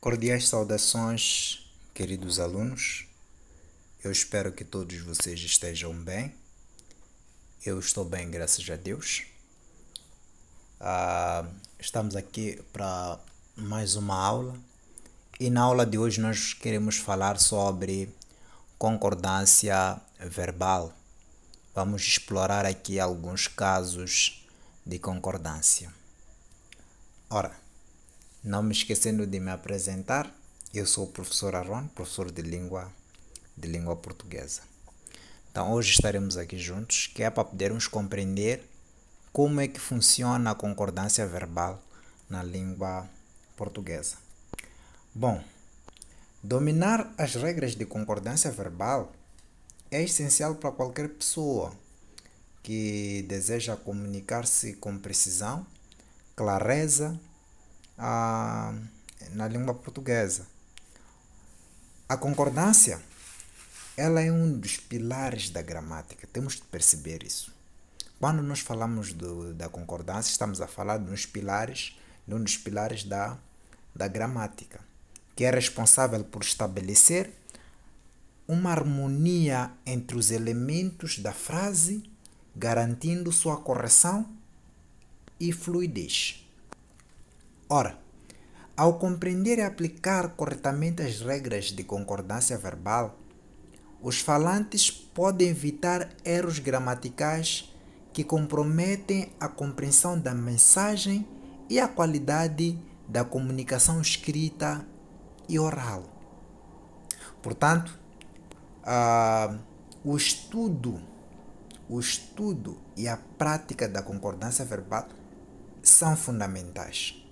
Cordiais saudações, queridos alunos. Eu espero que todos vocês estejam bem. Eu estou bem, graças a Deus. Estamos aqui para mais uma aula e na aula de hoje nós queremos falar sobre concordância verbal. Vamos explorar aqui alguns casos de concordância. Ora, não me esquecendo de me apresentar, eu sou o professor Aron, professor de língua portuguesa. Então hoje estaremos aqui juntos, que é para podermos compreender como é que funciona a concordância verbal na língua portuguesa. Bom, dominar as regras de concordância verbal é essencial para qualquer pessoa que deseja comunicar-se com precisão, clareza, na língua portuguesa. A concordância, ela é um dos pilares da gramática, temos de perceber isso. Quando nós falamos da concordância, estamos a falar de um dos pilares da gramática, que é responsável por estabelecer uma harmonia entre os elementos da frase, garantindo sua correção e fluidez. Ora, ao compreender e aplicar corretamente as regras de concordância verbal, os falantes podem evitar erros gramaticais que comprometem a compreensão da mensagem e a qualidade da comunicação escrita e oral. Portanto, o estudo e a prática da concordância verbal são fundamentais.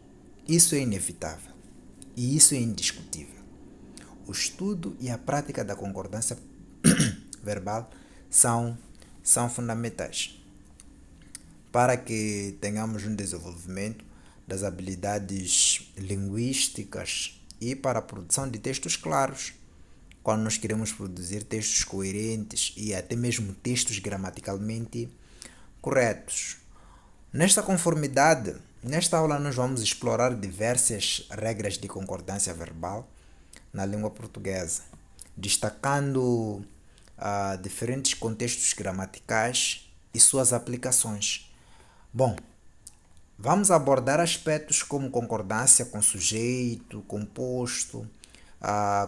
Isso é inevitável e isso é indiscutível. O estudo e a prática da concordância verbal são fundamentais para que tenhamos um desenvolvimento das habilidades linguísticas e para a produção de textos claros, quando nós queremos produzir textos coerentes e até mesmo textos gramaticalmente corretos. Nesta aula nós vamos explorar diversas regras de concordância verbal na língua portuguesa, destacando diferentes contextos gramaticais e suas aplicações. Bom, vamos abordar aspectos como concordância com sujeito, composto,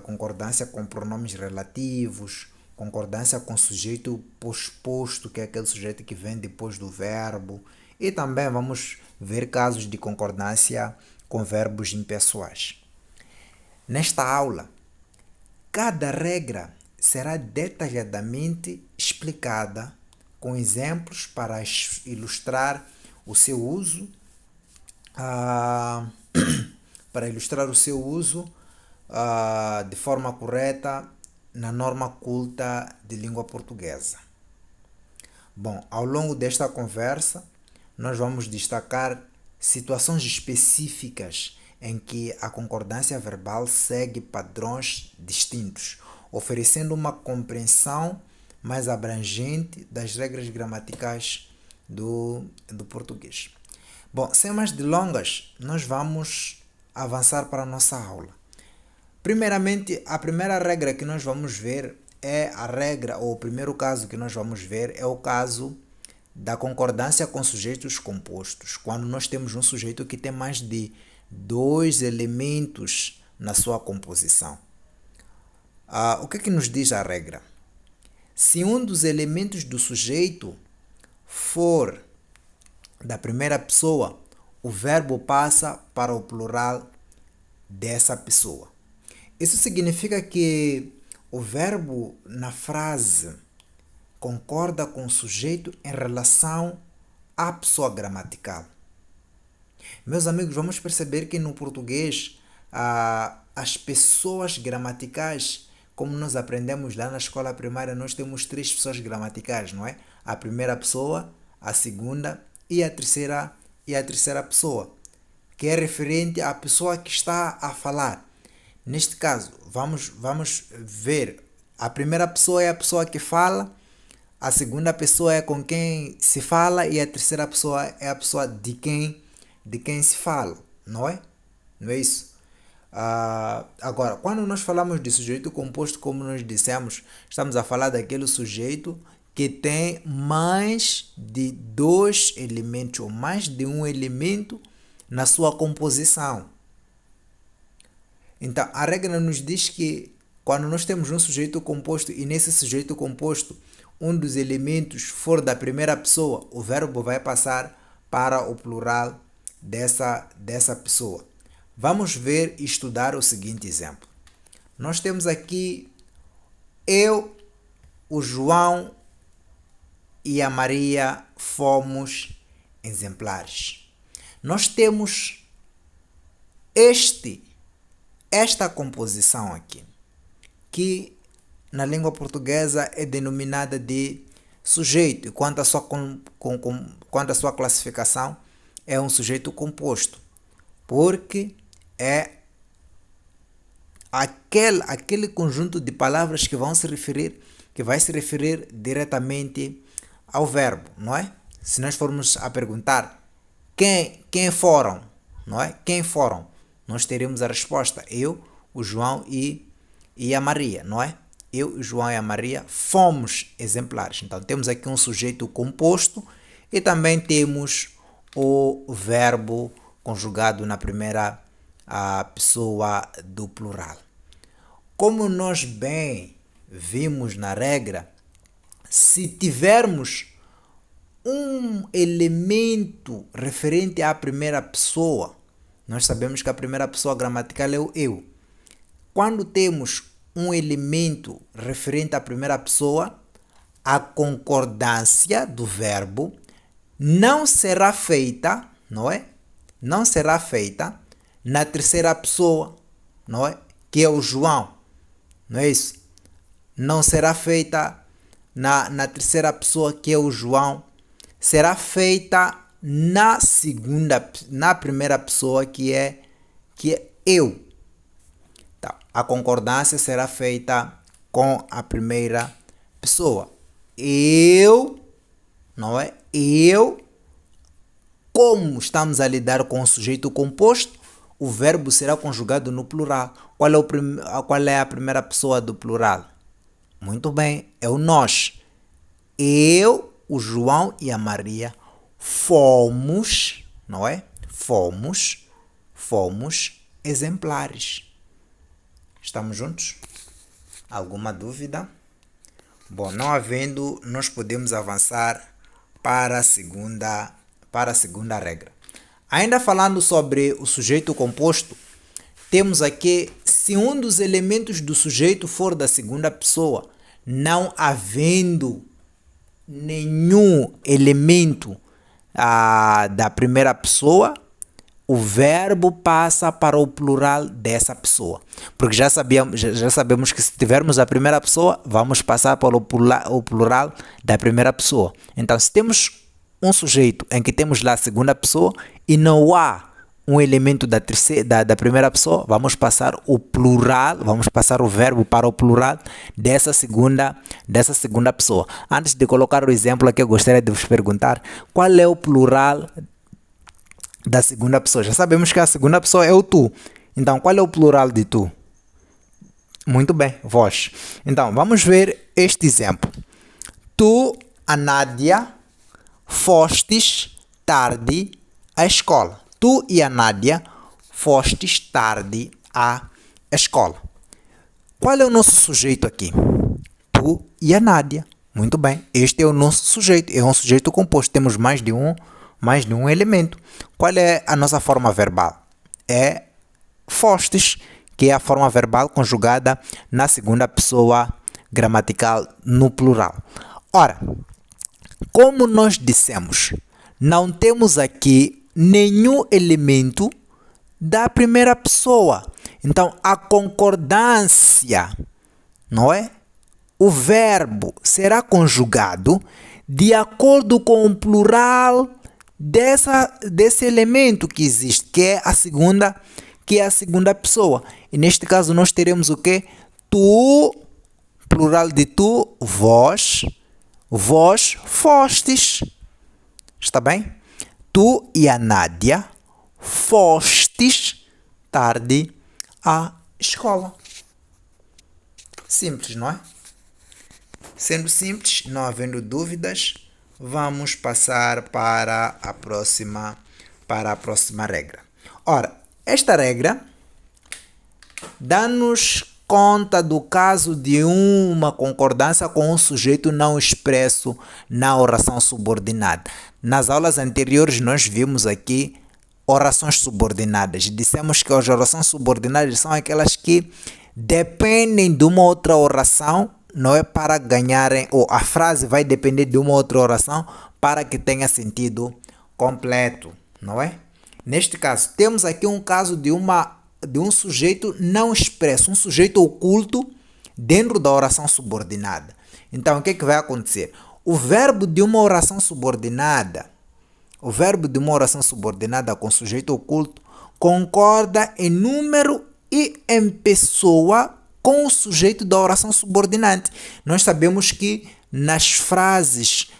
concordância com pronomes relativos, concordância com sujeito posposto, que é aquele sujeito que vem depois do verbo, e também vamos ver casos de concordância com verbos impessoais. Nesta aula, cada regra será detalhadamente explicada com exemplos para ilustrar o seu uso, de forma correta na norma culta de língua portuguesa. Bom, ao longo desta conversa, nós vamos destacar situações específicas em que a concordância verbal segue padrões distintos, oferecendo uma compreensão mais abrangente das regras gramaticais do português. Bom, sem mais delongas, nós vamos avançar para a nossa aula. Primeiramente, a primeira regra que nós vamos ver o primeiro caso que nós vamos ver é o caso da concordância com sujeitos compostos, quando nós temos um sujeito que tem mais de dois elementos na sua composição. O que nos diz a regra? Se um dos elementos do sujeito for da primeira pessoa, o verbo passa para o plural dessa pessoa. Isso significa que o verbo na frase concorda com o sujeito em relação à pessoa gramatical. Meus amigos, vamos perceber que no português as pessoas gramaticais, como nós aprendemos lá na escola primária, nós temos 3 pessoas gramaticais, não é? A primeira pessoa, a segunda e a terceira pessoa, que é referente à pessoa que está a falar. Neste caso, vamos ver, a primeira pessoa é a pessoa que fala, a segunda pessoa é com quem se fala e a terceira pessoa é a pessoa de quem se fala, não é? Não é isso? Agora, quando nós falamos de sujeito composto, como nós dissemos, estamos a falar daquele sujeito que tem mais de dois elementos ou mais de um elemento na sua composição. Então, a regra nos diz que quando nós temos um sujeito composto e nesse sujeito composto um dos elementos for da primeira pessoa, o verbo vai passar para o plural dessa pessoa. Vamos ver e estudar o seguinte exemplo. Nós temos aqui eu, o João e a Maria fomos exemplares. Nós temos esta composição aqui, que na língua portuguesa é denominada de sujeito, quanto à sua classificação é um sujeito composto, porque é aquele conjunto de palavras que vai se referir diretamente ao verbo, não é? Se nós formos a perguntar quem foram, não é? Quem foram? Nós teremos a resposta: eu, o João e a Maria, não é? Eu, o João e a Maria fomos exemplares. Então temos aqui um sujeito composto e também temos o verbo conjugado na primeira pessoa do plural. Como nós bem vimos na regra, se tivermos um elemento referente à primeira pessoa, nós sabemos que a primeira pessoa gramatical é o eu. Quando temos um elemento referente à primeira pessoa, a concordância do verbo não será feita, não é? Não será feita na terceira pessoa, não é? Que é o João, não é isso? Não será feita na terceira pessoa, que é o João. Será feita na primeira pessoa, que é eu. Então, a concordância será feita com a primeira pessoa. Eu, não é? Eu, como estamos a lidar com o sujeito composto, o verbo será conjugado no plural. Qual é a primeira pessoa do plural? Muito bem, é o nós. Eu, o João e a Maria fomos, não é? Fomos exemplares. Estamos juntos? Alguma dúvida? Bom, não havendo, nós podemos avançar para a segunda regra. Ainda falando sobre o sujeito composto, temos aqui: se um dos elementos do sujeito for da segunda pessoa, não havendo nenhum elemento da primeira pessoa, o verbo passa para o plural dessa pessoa. Porque já sabemos que se tivermos a primeira pessoa, vamos passar para o plural da primeira pessoa. Então, se temos um sujeito em que temos lá a segunda pessoa e não há um elemento da primeira pessoa, vamos passar o plural, vamos passar o verbo para o plural dessa segunda pessoa. Antes de colocar o exemplo aqui, eu gostaria de vos perguntar: qual é o plural da segunda pessoa? Já sabemos que a segunda pessoa é o tu. Então, qual é o plural de tu? Muito bem, vós. Então, vamos ver este exemplo. Tu, a Nádia, fostes tarde à escola. Tu e a Nádia fostes tarde à escola. Qual é o nosso sujeito aqui? Tu e a Nádia. Muito bem, este é o nosso sujeito. É um sujeito composto. Temos mais de um elemento. Qual é a nossa forma verbal? É fostes, que é a forma verbal conjugada na segunda pessoa gramatical no plural. Ora, como nós dissemos, não temos aqui nenhum elemento da primeira pessoa. Então, a concordância, não é? O verbo será conjugado de acordo com o plural desse elemento que existe, que é a segunda pessoa. E neste caso nós teremos o quê? Tu, plural de tu, vós fostes. Está bem? Tu e a Nádia fostes tarde à escola. Simples, não é? Sendo simples, não havendo dúvidas, vamos passar para a próxima regra. Ora, esta regra dá-nos conta do caso de uma concordância com um sujeito não expresso na oração subordinada. Nas aulas anteriores nós vimos aqui orações subordinadas. Dissemos que as orações subordinadas são aquelas que dependem de uma outra oração, não é, para ganharem, ou a frase vai depender de uma outra oração para que tenha sentido completo, não é? Neste caso, temos aqui um caso de um sujeito não expresso, um sujeito oculto dentro da oração subordinada. Então, o que vai acontecer? O verbo de uma oração subordinada com sujeito oculto concorda em número e em pessoa com o sujeito da oração subordinante. Nós sabemos que nas frases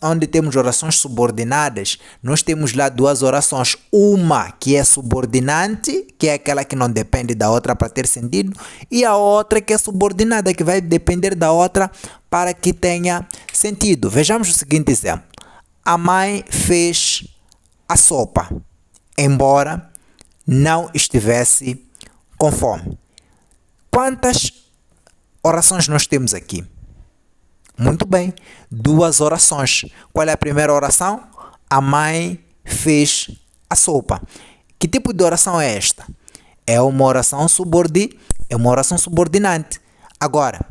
onde temos orações subordinadas, nós temos lá duas orações. Uma que é subordinante, que é aquela que não depende da outra para ter sentido, e a outra que é subordinada, que vai depender da outra para que tenha sentido. Vejamos o seguinte exemplo. A mãe fez a sopa, embora não estivesse com fome. Quantas orações nós temos aqui? Muito bem, duas orações. Qual é a primeira oração? A mãe fez a sopa. Que tipo de oração é esta? É uma oração subordinante. Agora,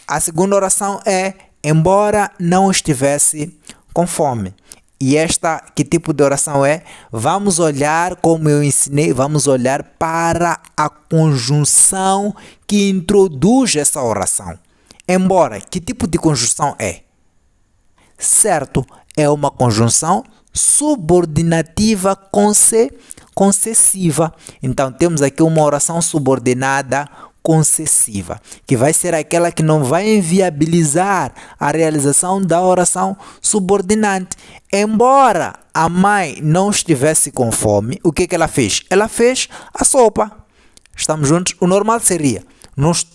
a segunda oração é embora não estivesse com fome. E esta, que tipo de oração é? Vamos olhar, como eu ensinei, vamos olhar para a conjunção que introduz essa oração. Embora, que tipo de conjunção é? Certo, é uma conjunção subordinativa concessiva. Então, temos aqui uma oração subordinada concessiva, que vai ser aquela que não vai inviabilizar a realização da oração subordinante. Embora a mãe não estivesse com fome, o que ela fez? Ela fez a sopa. Estamos juntos? O normal seria,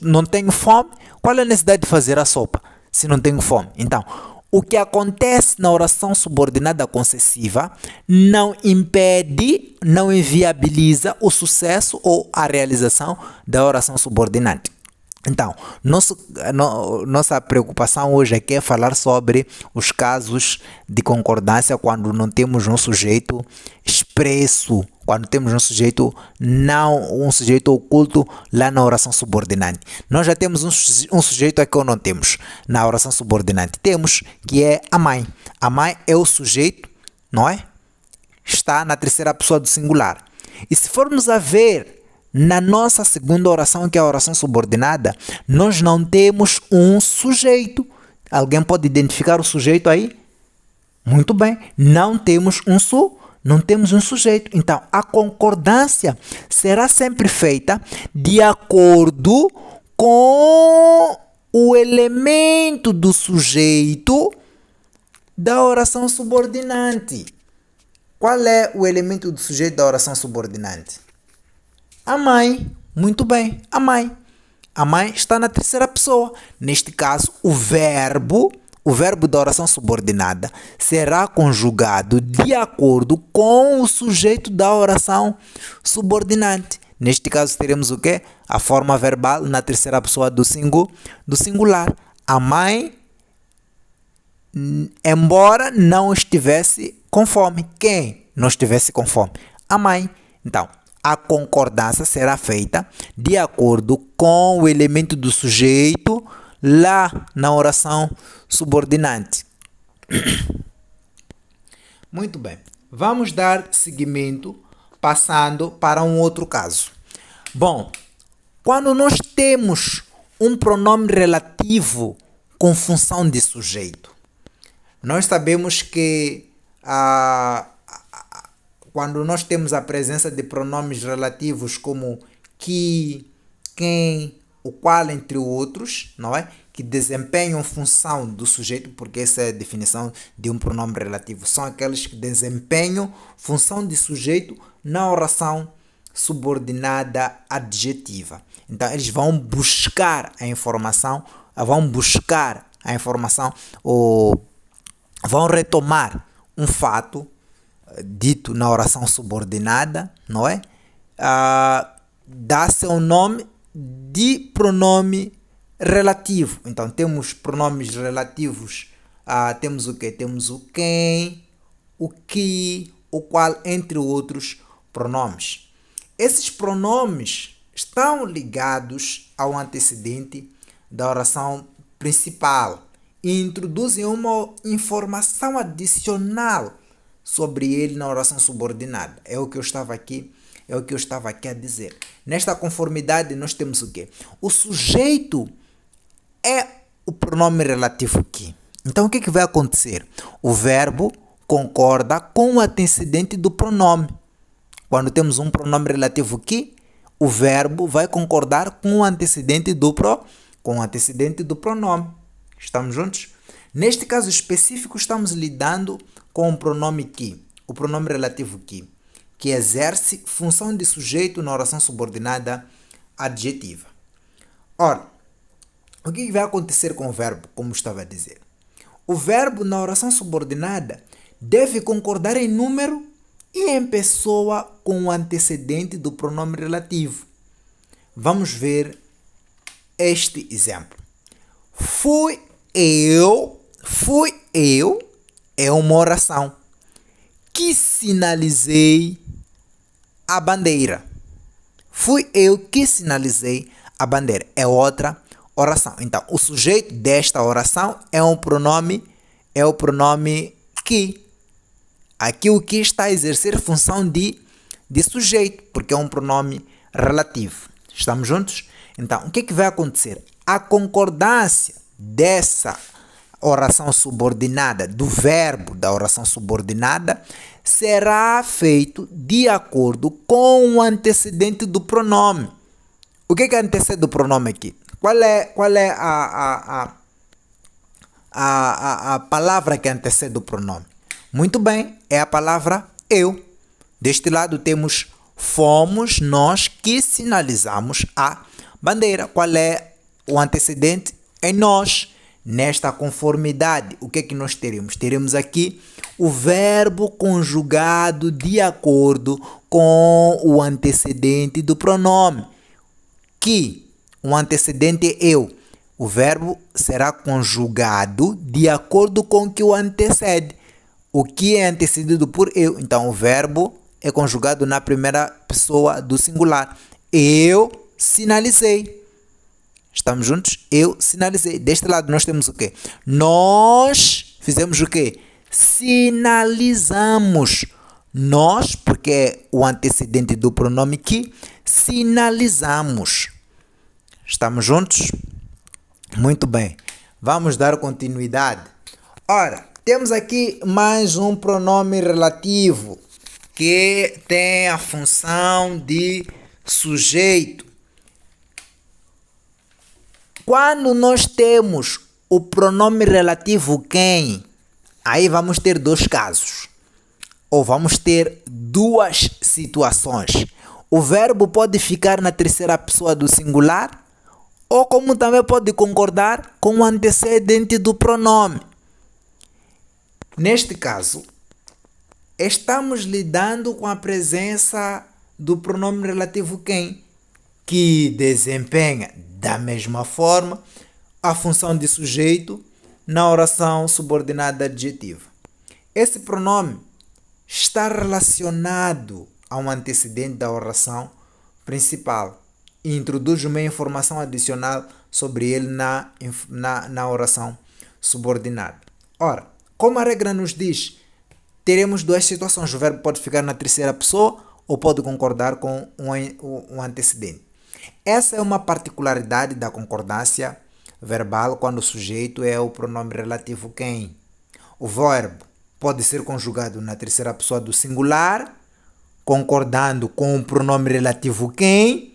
não tenho fome, qual é a necessidade de fazer a sopa se não tenho fome? Então, o que acontece na oração subordinada concessiva não impede, não inviabiliza o sucesso ou a realização da oração subordinante. Então, nossa preocupação hoje aqui é falar sobre os casos de concordância quando não temos um sujeito expresso, quando temos um sujeito oculto lá na oração subordinante. Nós já temos um sujeito aqui ou não temos na oração subordinante? Temos, que é a mãe. A mãe é o sujeito, não é? Está na terceira pessoa do singular. E se formos a ver na nossa segunda oração, que é a oração subordinada, nós não temos um sujeito. Alguém pode identificar o sujeito aí? Muito bem, não temos um sujeito. Então, a concordância será sempre feita de acordo com o elemento do sujeito da oração subordinante. Qual é o elemento do sujeito da oração subordinante? A mãe. Muito bem, a mãe. A mãe está na terceira pessoa. Neste caso, o verbo da oração subordinada será conjugado de acordo com o sujeito da oração subordinante. Neste caso, teremos o quê? A forma verbal na terceira pessoa do singular. A mãe, embora não estivesse com fome. Quem não estivesse com fome? A mãe. Então, a concordância será feita de acordo com o elemento do sujeito lá na oração subordinante. Muito bem. Vamos dar seguimento passando para um outro caso. Bom, quando nós temos um pronome relativo com função de sujeito, nós sabemos que quando nós temos a presença de pronomes relativos como que, quem, o qual, entre outros, não é? Que desempenham função do sujeito, porque essa é a definição de um pronome relativo. São aqueles que desempenham função de sujeito na oração subordinada adjetiva. Então, eles vão buscar a informação, ou vão retomar um fato dito na oração subordinada, não é? Dá seu nome de pronome relativo. Então, temos pronomes relativos, temos o quê? Temos o quem, o que, o qual, entre outros pronomes. Esses pronomes estão ligados ao antecedente da oração principal e introduzem uma informação adicional sobre ele na oração subordinada. É o que eu estava aqui a dizer. Nesta conformidade nós temos o quê? O sujeito é o pronome relativo que. Então o que vai acontecer? O verbo concorda com o antecedente do pronome. Quando temos um pronome relativo que, o verbo vai concordar com o antecedente do pronome. Estamos juntos? Neste caso específico, estamos lidando com o pronome que, o pronome relativo que exerce função de sujeito na oração subordinada adjetiva. Ora, o que vai acontecer com o verbo, como estava a dizer? O verbo na oração subordinada deve concordar em número e em pessoa com o antecedente do pronome relativo. Vamos ver este exemplo. Fui eu é uma oração que sinalizei a bandeira. Fui eu que sinalizei a bandeira. É outra oração. Então, o sujeito desta oração é o pronome que. Aqui o que está a exercer função de sujeito, porque é um pronome relativo. Estamos juntos? Então, o que vai acontecer? A concordância dessa oração subordinada, do verbo da oração subordinada, será feito de acordo com o antecedente do pronome. O que antecede o pronome aqui? Qual é a palavra que antecede o pronome? Muito bem, é a palavra eu. Deste lado temos fomos nós que sinalizamos a bandeira. Qual é o antecedente? É nós. Nesta conformidade, o que nós teremos? Teremos aqui o verbo conjugado de acordo com o antecedente do pronome. Que o antecedente é eu. O verbo será conjugado de acordo com o que o antecede. O que é antecedido por eu. Então, o verbo é conjugado na primeira pessoa do singular. Eu sinalizei. Estamos juntos? Eu sinalizei. Deste lado nós temos o quê? Nós fizemos o quê? Sinalizamos. Nós, porque é o antecedente do pronome que, sinalizamos. Estamos juntos? Muito bem. Vamos dar continuidade. Ora, temos aqui mais um pronome relativo que tem a função de sujeito. Quando nós temos o pronome relativo quem, aí vamos ter dois casos, ou vamos ter duas situações. O verbo pode ficar na terceira pessoa do singular, ou como também pode concordar com o antecedente do pronome. Neste caso, estamos lidando com a presença do pronome relativo quem, que desempenha da mesma forma a função de sujeito na oração subordinada adjetiva. Esse pronome está relacionado a um antecedente da oração principal e introduz uma informação adicional sobre ele na oração subordinada. Ora, como a regra nos diz, teremos duas situações. O verbo pode ficar na terceira pessoa ou pode concordar com um antecedente. Essa é uma particularidade da concordância verbal quando o sujeito é o pronome relativo quem. O verbo pode ser conjugado na terceira pessoa do singular, concordando com o pronome relativo quem.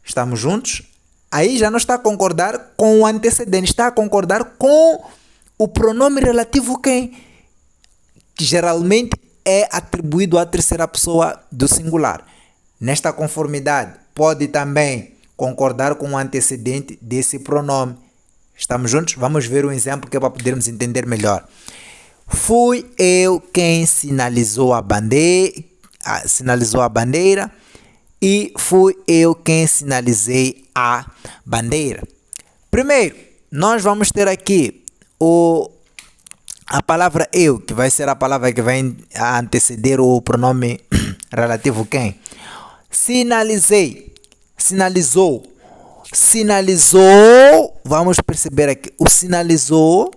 Estamos juntos? Aí já não está a concordar com o antecedente, está a concordar com o pronome relativo quem, que geralmente é atribuído à terceira pessoa do singular. Nesta conformidade, pode também concordar com o antecedente desse pronome. Estamos juntos? Vamos ver um exemplo que é para podermos entender melhor. Fui eu quem sinalizou a bandeira e fui eu quem sinalizei a bandeira. Primeiro, nós vamos ter aqui a palavra eu, que vai ser a palavra que vai anteceder o pronome relativo quem. Sinalizei, sinalizou, vamos perceber aqui, o sinalizou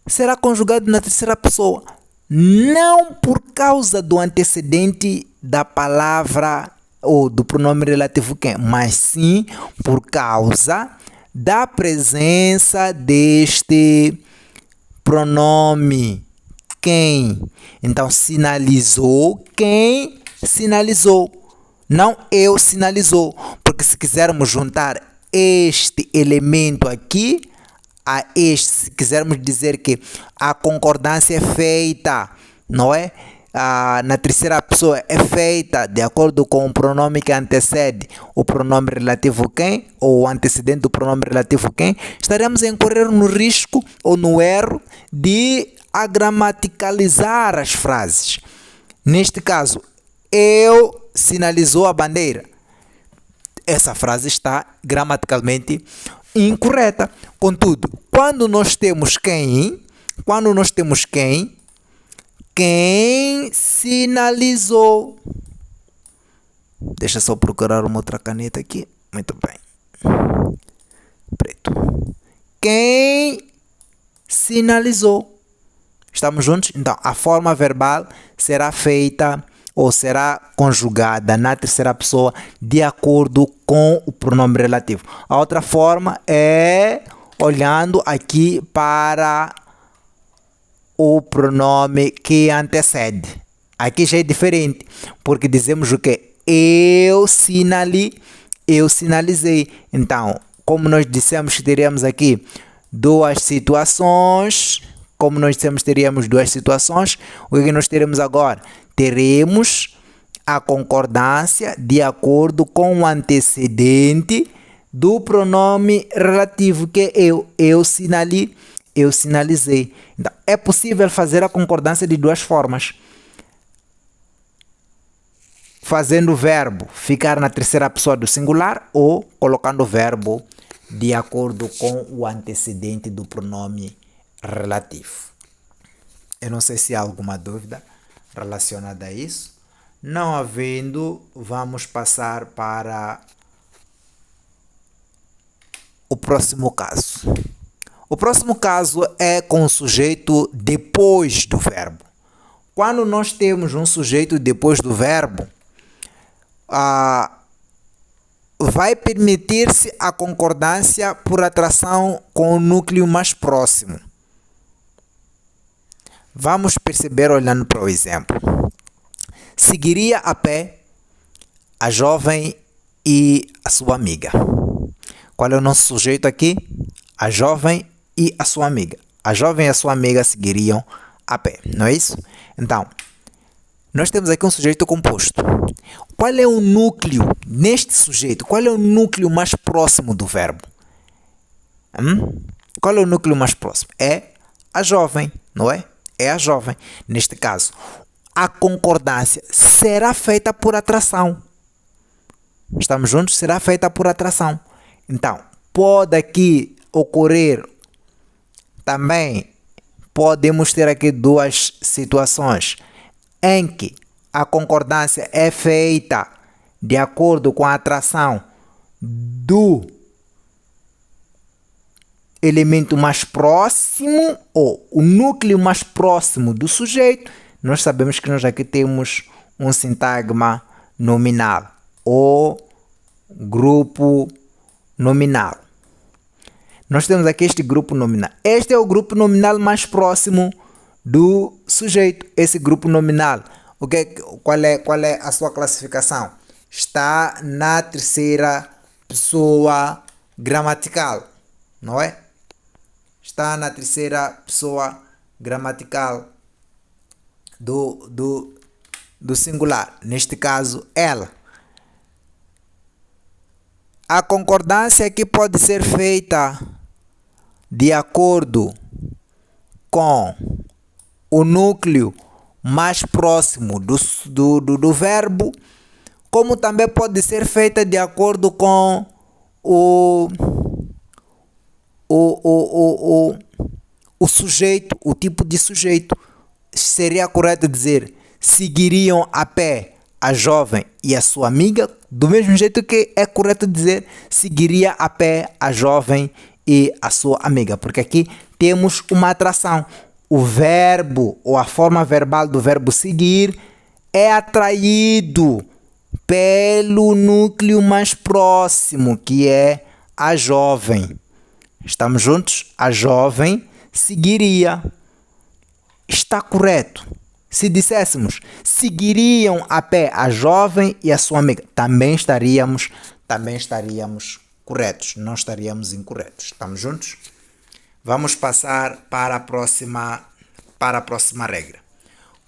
será conjugado na terceira pessoa, não por causa do antecedente da palavra ou do pronome relativo quem, mas sim por causa da presença deste pronome quem. Então, sinalizou quem sinalizou, não eu sinalizou, porque se quisermos juntar este elemento aqui a este, se quisermos dizer que a concordância é feita, não é? Na terceira pessoa é feita de acordo com o pronome que antecede o pronome relativo quem, ou o antecedente do pronome relativo quem, estaremos a incorrer no risco ou no erro de agramaticalizar as frases. Neste caso, eu sinalizou a bandeira. Essa frase está gramaticalmente incorreta. Contudo, quando nós temos quem sinalizou. Deixa só procurar uma outra caneta aqui. Muito bem. Preto. Quem sinalizou. Estamos juntos? Então, a forma verbal será feita ou será conjugada na terceira pessoa de acordo com o pronome relativo. A outra forma é olhando aqui para o pronome que antecede. Aqui já é diferente, porque dizemos o que? Eu sinalizei. Então, como nós dissemos que teríamos aqui duas situações, o que nós teremos agora? Teremos a concordância de acordo com o antecedente do pronome relativo, que é eu sinalizei. Então, é possível fazer a concordância de duas formas. Fazendo o verbo ficar na terceira pessoa do singular ou colocando o verbo de acordo com o antecedente do pronome relativo. Eu não sei se há alguma dúvida relacionada a isso. Não havendo, vamos passar para o próximo caso. O próximo caso é com o sujeito depois do verbo. Quando nós temos um sujeito depois do verbo, vai permitir-se a concordância por atração com o núcleo mais próximo. Vamos perceber olhando para o exemplo. Seguiria a pé a jovem e a sua amiga. Qual é o nosso sujeito aqui? A jovem e a sua amiga. A jovem e a sua amiga seguiriam a pé, não é isso? Então, nós temos aqui um sujeito composto. Qual é o núcleo neste sujeito? Qual é o núcleo mais próximo do verbo? Qual é o núcleo mais próximo? É a jovem, não é? É a jovem. Neste caso, a concordância será feita por atração. Estamos juntos? Será feita por atração. Então, pode aqui ocorrer também, podemos ter aqui duas situações em que a concordância é feita de acordo com a atração do elemento mais próximo ou o núcleo mais próximo do sujeito. Nós sabemos que nós aqui temos um sintagma nominal ou grupo nominal. Nós temos aqui este grupo nominal. Este é o grupo nominal mais próximo do sujeito. Esse grupo nominal, qual é a sua classificação? Está na terceira pessoa gramatical, não é? Está na terceira pessoa gramatical do singular. Neste caso, ela. A concordância aqui pode ser feita de acordo com o núcleo mais próximo do verbo, como também pode ser feita de acordo com o sujeito, o tipo de sujeito. Seria correto dizer: seguiriam a pé a jovem e a sua amiga, do mesmo jeito que é correto dizer: seguiria a pé a jovem e a sua amiga, porque aqui temos uma atração. O verbo ou a forma verbal do verbo seguir é atraído pelo núcleo mais próximo, que é a jovem. Estamos juntos? A jovem seguiria. Está correto. Se disséssemos: seguiriam a pé a jovem e a sua amiga, também estaríamos corretos, não estaríamos incorretos. Estamos juntos? Vamos passar para a próxima regra.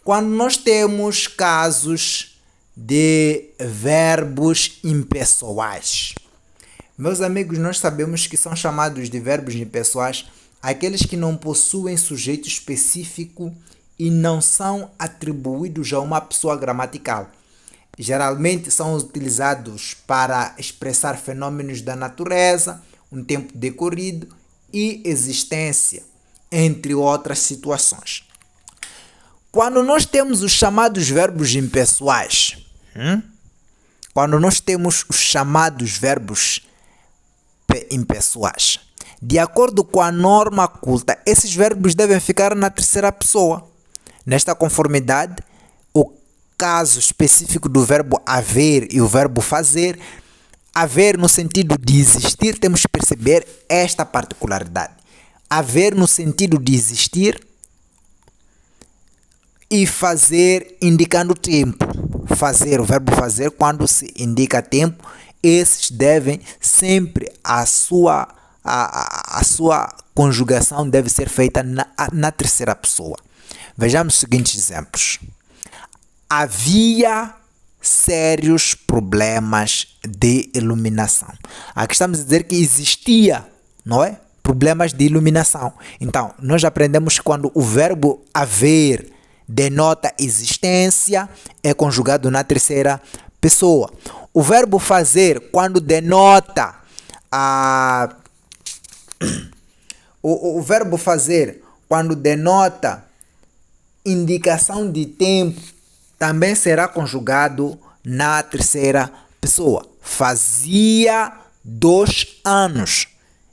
Quando nós temos casos de verbos impessoais, meus amigos, nós sabemos que são chamados de verbos impessoais aqueles que não possuem sujeito específico e não são atribuídos a uma pessoa gramatical. Geralmente são utilizados para expressar fenômenos da natureza, um tempo decorrido e existência, entre outras situações. Quando nós temos os chamados verbos impessoais, de acordo com a norma culta, esses verbos devem ficar na terceira pessoa. Nesta conformidade, o caso específico do verbo haver e o verbo fazer, haver no sentido de existir, temos que perceber esta particularidade. Haver no sentido de existir e fazer indicando tempo. Fazer, o verbo fazer, quando se indica tempo, esses devem sempre, a sua conjugação deve ser feita na terceira pessoa. Vejamos os seguintes exemplos. Havia sérios problemas de iluminação. Aqui estamos a dizer que existia, não é? Problemas de iluminação. Então, nós aprendemos que quando o verbo haver denota existência, é conjugado na terceira pessoa. O verbo fazer, quando denota o verbo fazer, quando denota indicação de tempo, também será conjugado na terceira pessoa. Fazia 2 anos.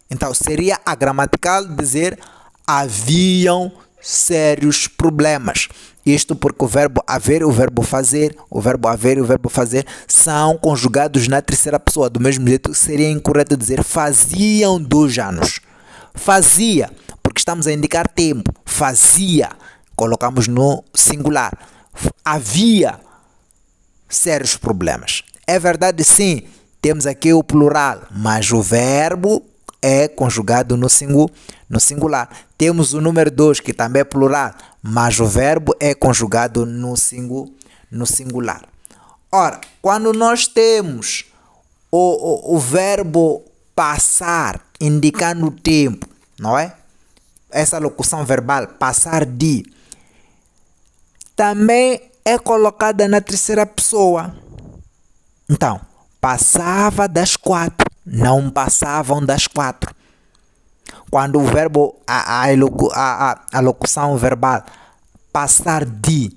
Então, seria agramatical dizer haviam sérios problemas. Isto porque o verbo haver e o verbo fazer, são conjugados na terceira pessoa. Do mesmo jeito, seria incorreto dizer faziam 2 anos. Fazia, porque estamos a indicar tempo. Fazia, colocamos no singular. Havia sérios problemas. É verdade, sim, temos aqui o plural, mas o verbo é conjugado no singular. Temos o número 2, que também é plural, mas o verbo é conjugado no singular. Ora, quando nós temos o verbo passar, indicando o tempo, não é? Essa locução verbal, passar de, também é colocada na terceira pessoa. Então, passava das 4, não passavam das 4. Quando o verbo, a locução verbal passar de,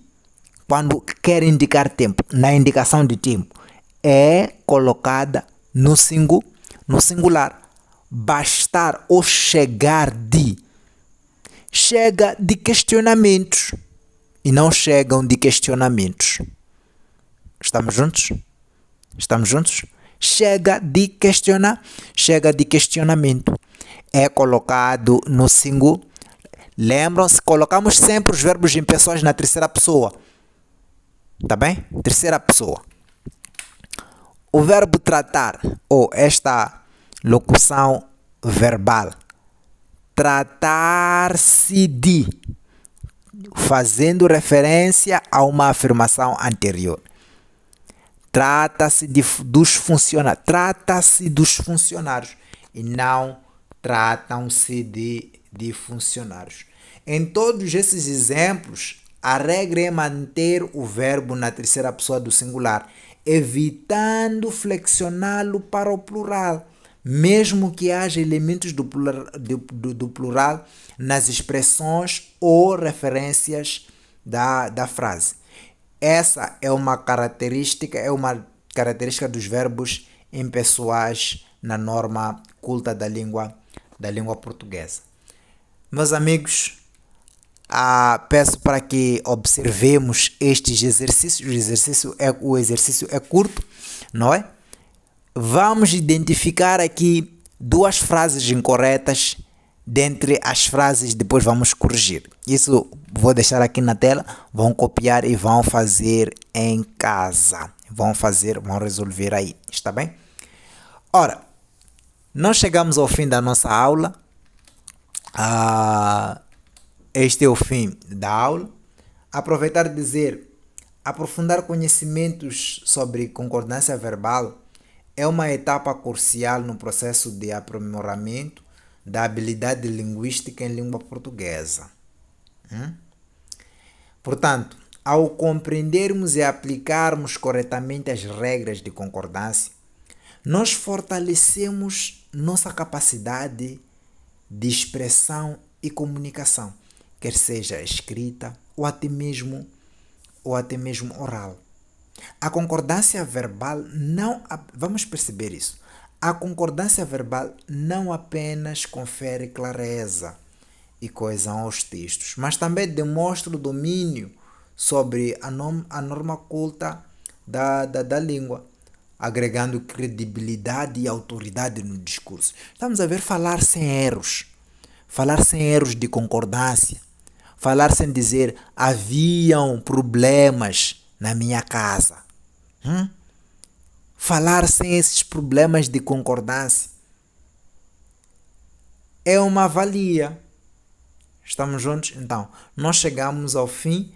quando quer indicar tempo, na indicação de tempo, é colocada no singular. Bastar ou chegar de, chega de questionamentos e não chegam de questionamentos. Estamos juntos? Chega de questionamento. É colocado no singular. Lembram-se, colocamos sempre os verbos impessoais na terceira pessoa. Tá bem? Terceira pessoa. O verbo tratar, ou esta locução verbal, tratar-se de, fazendo referência a uma afirmação anterior. Trata-se dos funcionários e não tratam-se de funcionários. Em todos esses exemplos, a regra é manter o verbo na terceira pessoa do singular, evitando flexioná-lo para o plural, mesmo que haja elementos do plural nas expressões ou referências da frase. Essa é uma característica dos verbos impessoais na norma culta da língua portuguesa. Meus amigos, peço para que observemos estes exercícios. O exercício é curto, não é? Vamos identificar aqui duas frases incorretas. Dentre as frases, depois vamos corrigir. Isso vou deixar aqui na tela. Vão copiar e vão fazer em casa. Vão resolver aí. Está bem? Ora, nós chegamos ao fim da nossa aula. Este é o fim da aula. Aproveitar e dizer, aprofundar conhecimentos sobre concordância verbal é uma etapa crucial no processo de aprimoramento da habilidade linguística em língua portuguesa. Portanto, ao compreendermos e aplicarmos corretamente as regras de concordância, nós fortalecemos nossa capacidade de expressão e comunicação, quer seja escrita ou até mesmo oral. A concordância verbal vamos perceber isso. A concordância verbal não apenas confere clareza e coesão aos textos, mas também demonstra o domínio sobre a norma culta da língua, agregando credibilidade e autoridade no discurso. Estamos a ver falar sem erros de concordância, falar sem dizer haviam problemas na minha casa. Falar sem esses problemas de concordância é uma valia. Estamos juntos? Então, nós chegamos ao fim.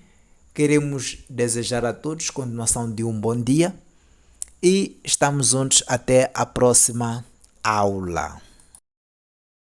Queremos desejar a todos continuação de um bom dia e estamos juntos até a próxima aula.